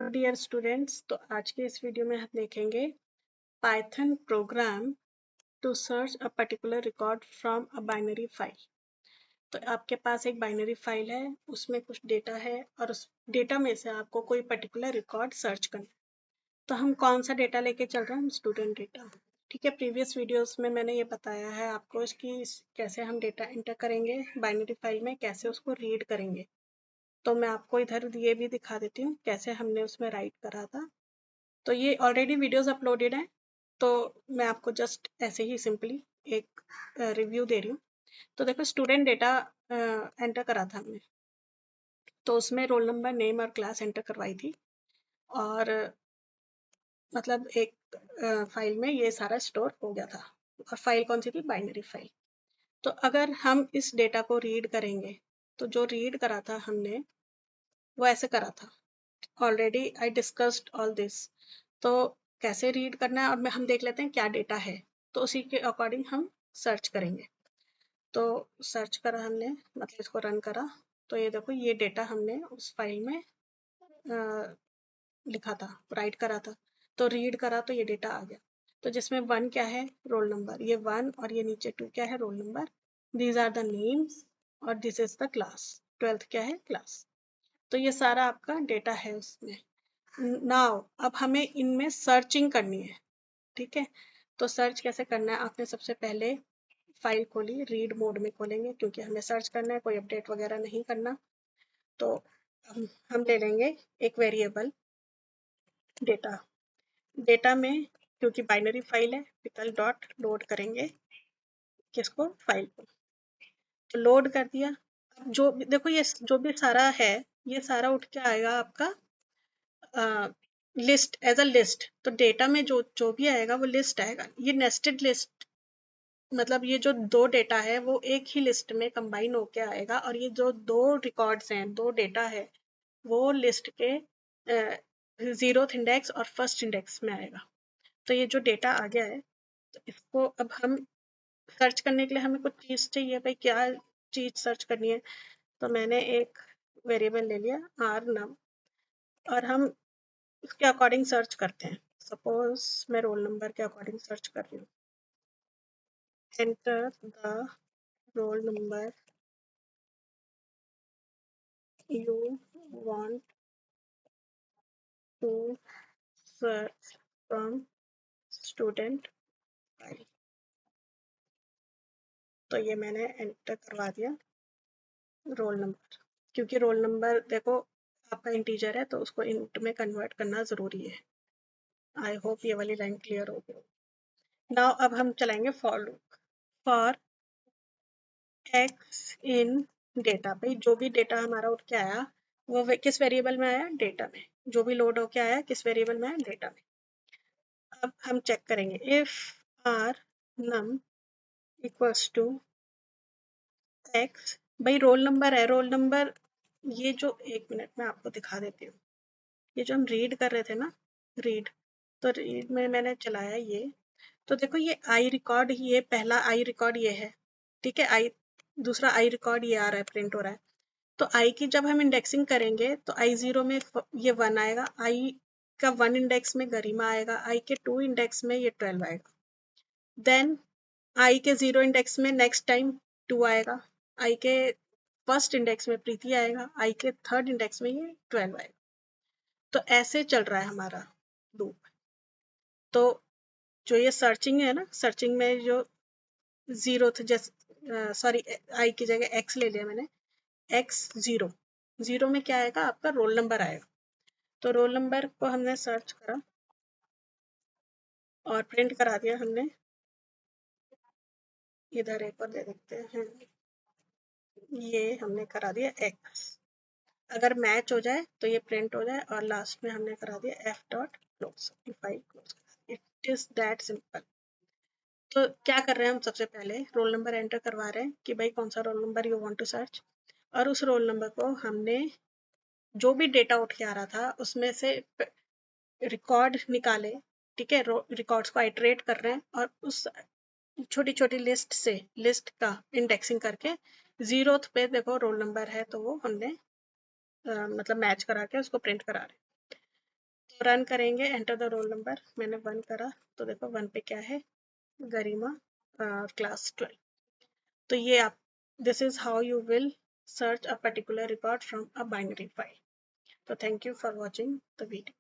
Dear students, तो आज के इस वीडियो में हम देखेंगे Python program to search a particular record from a binary file. तो आपके पास एक बाइनरी फाइल है, उसमें कुछ डेटा है और उस डेटा में से आपको कोई पर्टिकुलर रिकॉर्ड सर्च करना है। तो हम कौन सा डेटा लेके चल रहे हैं? हम स्टूडेंट डेटा। ठीक है, प्रीवियस वीडियोस में मैंने ये बताया है आपको इसकी कैसे हम डेटा एंटर करेंगे बाइनरी फाइल में, कैसे उसको रीड करेंगे। तो मैं आपको इधर ये भी दिखा देती हूँ कैसे हमने उसमें राइट करा था। तो ये ऑलरेडी वीडियोस अपलोडेड हैं, तो मैं आपको जस्ट ऐसे ही सिंपली एक रिव्यू दे रही हूँ। तो देखो, स्टूडेंट डेटा एंटर करा था हमने, तो उसमें रोल नंबर, नेम और क्लास एंटर करवाई थी। और मतलब एक फाइल में ये सारा स्टोर हो गया था। और फाइल कौन सी थी? Binary file. तो अगर हम इस डेटा को रीड करेंगे, तो जो रीड करा था हमने वो ऐसे करा था। Already I discussed all this. तो कैसे रीड करना है और हम देख लेते हैं क्या डेटा है, तो उसी के अकॉर्डिंग हम सर्च करेंगे। तो सर्च करा हमने, मतलब इसको रन करा, तो ये देखो ये डेटा हमने उस फाइल में लिखा था, राइट करा था। तो रीड करा तो ये डेटा आ गया। तो जिसमें 1 क्या है? Roll number. ये 1 और ये नीचे 2 क्या है? Roll number. These are the names और this is the class. 12th क्या है? क्लास। तो ये सारा आपका डेटा है उसमें। नाउ अब हमें इनमें सर्चिंग करनी है। ठीक है, तो सर्च कैसे करना है? आपने सबसे पहले फाइल खोली, रीड मोड में खोलेंगे क्योंकि हमें सर्च करना है, कोई अपडेट वगैरह नहीं करना। तो हम ले लेंगे एक वेरिएबल डेटा। डेटा में क्योंकि बाइनरी फाइल है, पिकल डॉट लोड करेंगे किसको? फाइल को। तो लोड कर दिया। अब जो देखो ये जो भी सारा है, ये सारा उठ के आएगा आपका लिस्ट, एज अ लिस्ट। तो डेटा में जो जो भी आएगा वो लिस्ट आएगा। ये नेस्टेड लिस्ट, मतलब ये जो दो डेटा है वो एक ही लिस्ट में कंबाइन होके आएगा। और ये जो दो रिकॉर्ड्स हैं, दो डेटा है, वो लिस्ट के 0th इंडेक्स और 1st इंडेक्स में आएगा। तो ये जो डेटा आ गया है, तो इसको अब हम सर्च करने के लिए हमें कुछ चीज़ चाहिए। भाई क्या चीज़ सर्च करनी है? तो मैंने एक वेरिएबल ले लिया आर नम, और हम उसके अकॉर्डिंग सर्च करते हैं। सपोज मैं रोल नंबर के अकॉर्डिंग सर्च कर रही हूँ। Enter the roll number you want to search from student file. तो ये मैंने एंटर करवा दिया रोल नंबर, क्योंकि रोल नंबर देखो आपका इंटीजर है तो उसको इंट में कन्वर्ट करना ज़रूरी है। आई होप ये वाली लाइन क्लियर हो गई। नाउ अब हम चलाएंगे for loop. For x in data. भाई जो भी डेटा हमारा उठ के आया वो किस वेरिएबल में आया? डेटा में। जो भी लोड होके आया किस वेरिएबल में आया? डेटा में। अब हम चेक करेंगे if r num equals to x. भाई रोल नंबर है, रोल नंबर ये जो, एक मिनट में आपको दिखा देती हूँ। ये जो हम रीड कर रहे थे ना, रीड, तो रीड में मैंने चलाया ये। तो देखो ये आई रिकॉर्ड, ये पहला आई रिकॉर्ड ये है। ठीक है, आई, दूसरा आई रिकॉर्ड ये आ रहा है, प्रिंट हो रहा है। तो आई की जब हम इंडेक्सिंग करेंगे तो आई 0 में ये 1 आएगा, आई का 1 इंडेक्स में गरिमा आएगा, आई के 2 इंडेक्स में ये 12 आएगा। देन आई के 0 इंडेक्स में नेक्स्ट टाइम 2 आएगा, आई के 1st इंडेक्स में प्रीति आएगा, आई के 3rd इंडेक्स में ये 12 आएगा। तो ऐसे चल रहा है हमारा लूप। तो जो ये सर्चिंग है ना, सर्चिंग में जो 0th, जैसे सॉरी आई की जगह एक्स ले लिया मैंने, एक्स 0, 0 में क्या आएगा? आपका रोल नंबर आएगा। तो रोल नंबर को हमने सर्च करा और प्रिंट करा दिया हमने। इधर एक और दे देते हैं, ये हमने करा दिया एक्स। अगर मैच हो जाए तो ये प्रिंट हो जाए, और लास्ट में हमने करा दिया F dot close. It is that simple. तो क्या कर रहे हैं हम? सबसे पहले रोल नंबर एंटर करवा रहे हैं कि भाई कौन सा roll number you want to search, और उस रोल नंबर को हमने जो भी डेटा उठ के आ रहा था उसमें से रिकॉर्ड निकाले। ठीक है, रिकॉर्ड्स को आइटरेट कर रहे हैं और उस छोटी छोटी लिस्ट से, लिस्ट का इंडेक्सिंग करके 0th पे देखो रोल नंबर है तो वो हमने मतलब मैच करा के उसको प्रिंट करा रहे हैं। रन करेंगे, एंटर द रोल नंबर, मैंने 1 करा तो देखो 1 पे क्या है, गरिमा क्लास 12। तो ये आप, this is how you will search a particular record from a binary file. So thank you for watching the video.